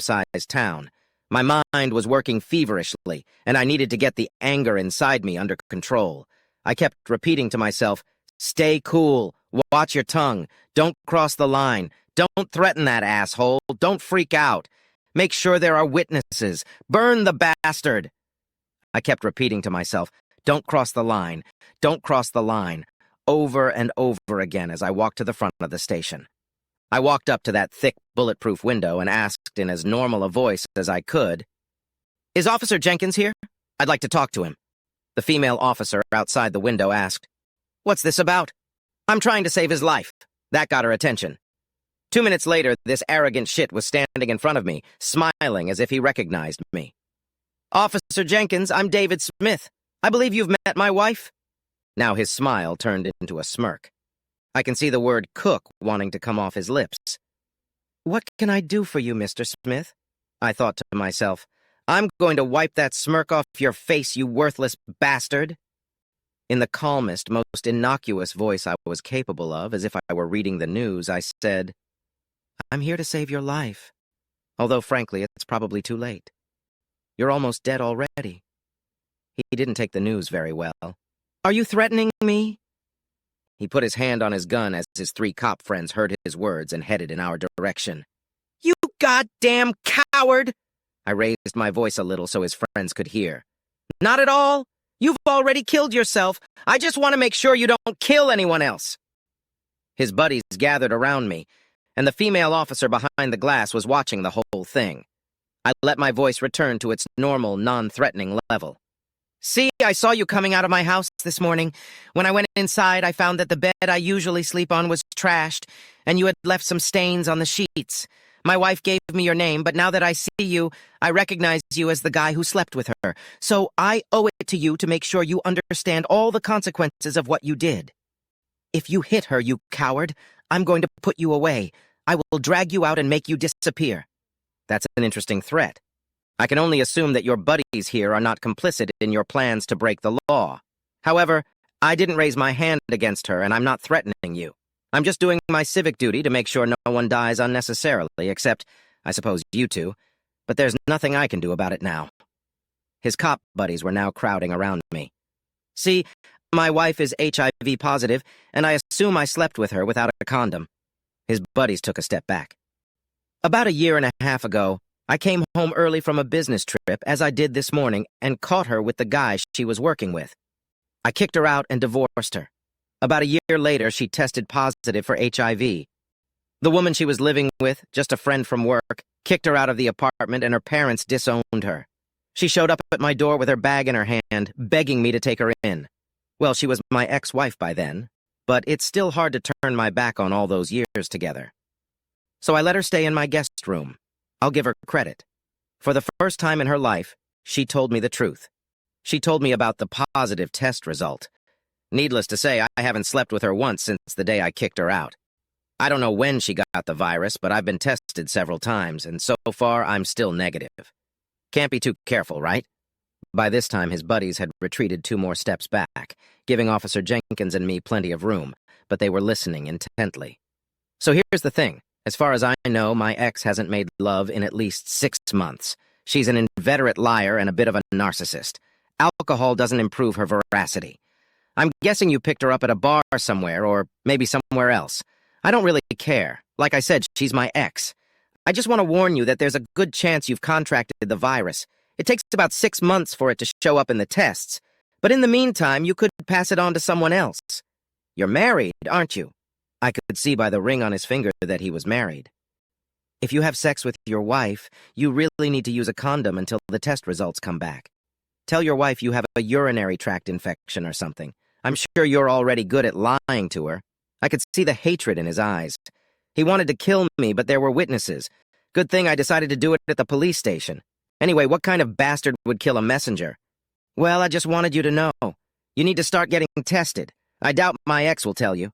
medium-sized town. My mind was working feverishly, and I needed to get the anger inside me under control. I kept repeating to myself, "Stay cool, watch your tongue, don't cross the line, don't threaten that asshole, don't freak out. Make sure there are witnesses, burn the bastard." I kept repeating to myself, "Don't cross the line, don't cross the line," over and over again as I walked to the front of the station. I walked up to that thick, bulletproof window and asked in as normal a voice as I could, "Is Officer Jenkins here? I'd like to talk to him." The female officer outside the window asked, "What's this about?" "I'm trying to save his life." That got her attention. 2 minutes later, this arrogant shit was standing in front of me, smiling as if he recognized me. "Officer Jenkins, I'm David Smith. I believe you've met my wife?" Now his smile turned into a smirk. I can see the word cook wanting to come off his lips. "What can I do for you, Mr. Smith?" I thought to myself. "I'm going to wipe that smirk off your face, you worthless bastard." In the calmest, most innocuous voice I was capable of, as if I were reading the news, I said, "I'm here to save your life. Although, frankly, it's probably too late. You're almost dead already." He didn't take the news very well. "Are you threatening me?" He put his hand on his gun as his 3 cop friends heard his words and headed in our direction. "You goddamn coward!" I raised my voice a little so his friends could hear. "Not at all. You've already killed yourself. I just want to make sure you don't kill anyone else." His buddies gathered around me, and the female officer behind the glass was watching the whole thing. I let my voice return to its normal, non-threatening level. "See, I saw you coming out of my house this morning. When I went inside, I found that the bed I usually sleep on was trashed, and you had left some stains on the sheets. My wife gave me your name, but now that I see you, I recognize you as the guy who slept with her. So I owe it to you to make sure you understand all the consequences of what you did. If you hit her, you coward, I'm going to put you away. I will drag you out and make you disappear." That's an interesting threat. I can only assume that your buddies here are not complicit in your plans to break the law. However, I didn't raise my hand against her, and I'm not threatening you. I'm just doing my civic duty to make sure no one dies unnecessarily, except, I suppose, you two. But there's nothing I can do about it now. His cop buddies were now crowding around me. "See, my wife is HIV positive, and I assume I slept with her without a condom." His buddies took a step back. "About a year and a half ago, I came home early from a business trip, as I did this morning, and caught her with the guy she was working with. I kicked her out and divorced her. About a year later, she tested positive for HIV. The woman she was living with, just a friend from work, kicked her out of the apartment, and her parents disowned her. She showed up at my door with her bag in her hand, begging me to take her in. Well, she was my ex-wife by then, but it's still hard to turn my back on all those years together. So I let her stay in my guest room. I'll give her credit. For the first time in her life, she told me the truth. She told me about the positive test result. Needless to say, I haven't slept with her once since the day I kicked her out. I don't know when she got the virus, but I've been tested several times, and so far I'm still negative. Can't be too careful, right?" By this time, his buddies had retreated 2 more steps back, giving Officer Jenkins and me plenty of room, but they were listening intently. "So here's the thing. As far as I know, my ex hasn't made love in at least 6 months. She's an inveterate liar and a bit of a narcissist. Alcohol doesn't improve her veracity. I'm guessing you picked her up at a bar somewhere, or maybe somewhere else. I don't really care. Like I said, she's my ex. I just want to warn you that there's a good chance you've contracted the virus. It takes about 6 months for it to show up in the tests, but in the meantime, you could pass it on to someone else. You're married, aren't you?" I could see by the ring on his finger that he was married. "If you have sex with your wife, you really need to use a condom until the test results come back. Tell your wife you have a urinary tract infection or something. I'm sure you're already good at lying to her." I could see the hatred in his eyes. He wanted to kill me, but there were witnesses. Good thing I decided to do it at the police station. Anyway, what kind of bastard would kill a messenger? "Well, I just wanted you to know. You need to start getting tested. I doubt my ex will tell you."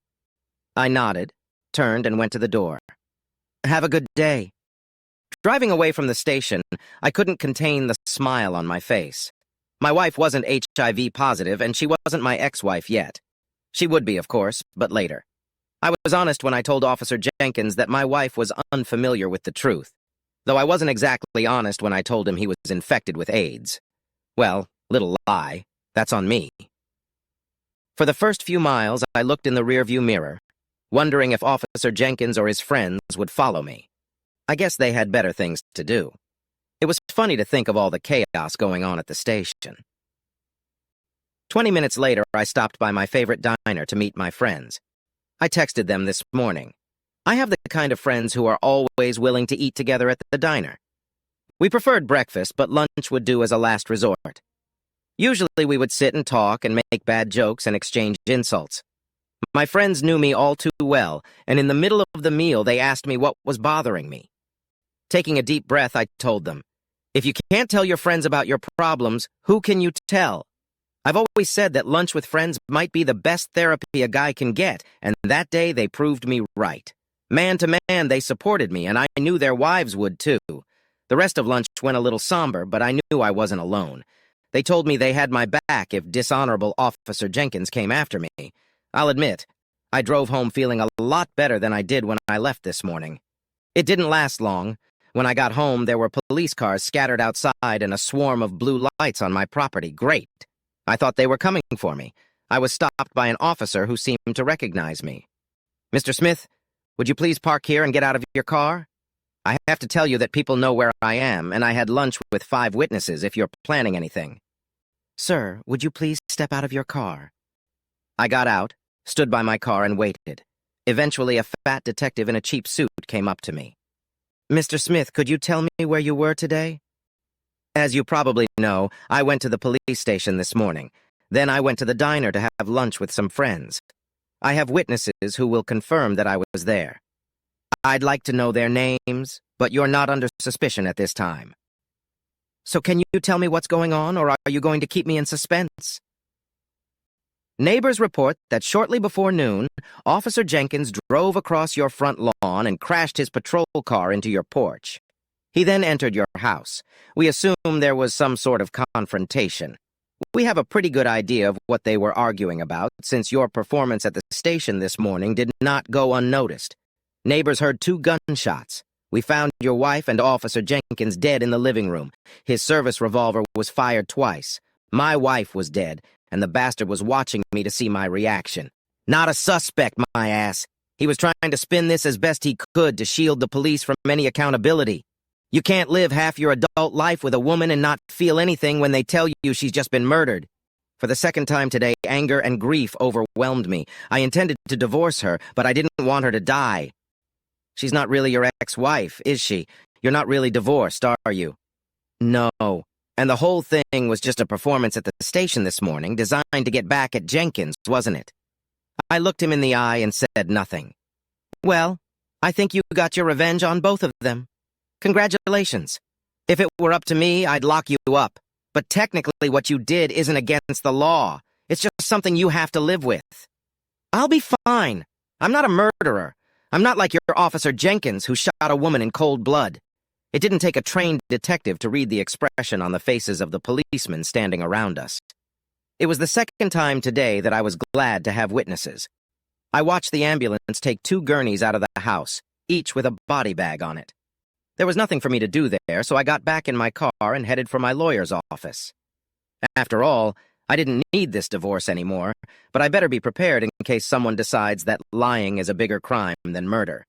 I nodded, turned, and went to the door. "Have a good day." Driving away from the station, I couldn't contain the smile on my face. My wife wasn't HIV positive, and she wasn't my ex-wife yet. She would be, of course, but later. I was honest when I told Officer Jenkins that my wife was unfamiliar with the truth. though I wasn't exactly honest when I told him he was infected with AIDS. Well, little lie. That's on me. For the first few miles, I looked in the rearview mirror, wondering if Officer Jenkins or his friends would follow me. I guess they had better things to do. It was funny to think of all the chaos going on at the station. 20 minutes later, I stopped by my favorite diner to meet my friends. I texted them this morning. I have the kind of friends who are always willing to eat together at the diner. We preferred breakfast, but lunch would do as a last resort. Usually we would sit and talk and make bad jokes and exchange insults. My friends knew me all too well, and in the middle of the meal they asked me what was bothering me. Taking a deep breath, I told them, "If you can't tell your friends about your problems, who can you tell?" I've always said that lunch with friends might be the best therapy a guy can get, and that day they proved me right. Man to man, they supported me, and I knew their wives would too. The rest of lunch went a little somber, but I knew I wasn't alone. They told me they had my back if dishonorable Officer Jenkins came after me. I'll admit, I drove home feeling a lot better than I did when I left this morning. It didn't last long. When I got home, there were police cars scattered outside and a swarm of blue lights on my property. Great. I thought they were coming for me. I was stopped by an officer who seemed to recognize me. "Mr. Smith, would you please park here and get out of your car? I have to tell you that people know where I am, and I had lunch with 5 witnesses if you're planning anything." "Sir, would you please step out of your car?" I got out, stood by my car, and waited. Eventually, a fat detective in a cheap suit came up to me. "Mr. Smith, could you tell me where you were today?" "As you probably know, I went to the police station this morning. Then I went to the diner to have lunch with some friends. I have witnesses who will confirm that I was there. I'd like to know their names, but you're not under suspicion at this time. So can you tell me what's going on, or are you going to keep me in suspense?" "Neighbors report that shortly before noon, Officer Jenkins drove across your front lawn and crashed his patrol car into your porch. He then entered your house. We assume there was some sort of confrontation. We have a pretty good idea of what they were arguing about, since your performance at the station this morning did not go unnoticed. Neighbors heard 2 gunshots. We found your wife and Officer Jenkins dead in the living room. His service revolver was fired twice. My wife was dead, and the bastard was watching me to see my reaction. Not a suspect, my ass. He was trying to spin this as best he could to shield the police from any accountability. You can't live half your adult life with a woman and not feel anything when they tell you she's just been murdered. For the second time today, anger and grief overwhelmed me. I intended to divorce her, but I didn't want her to die. She's not really your ex-wife, is she? You're not really divorced, are you?" "No. And the whole thing was just a performance at the station this morning, designed to get back at Jenkins, wasn't it?" I looked him in the eye and said nothing. "Well, I think you got your revenge on both of them. Congratulations. If it were up to me, I'd lock you up. But technically what you did isn't against the law. It's just something you have to live with. I'll be fine. I'm not a murderer. I'm not like your Officer Jenkins, who shot a woman in cold blood." It didn't take a trained detective to read the expression on the faces of the policemen standing around us. It was the second time today that I was glad to have witnesses. I watched the ambulance take 2 gurneys out of the house, each with a body bag on it. There was nothing for me to do there, so I got back in my car and headed for my lawyer's office. After all, I didn't need this divorce anymore, but I better be prepared in case someone decides that lying is a bigger crime than murder.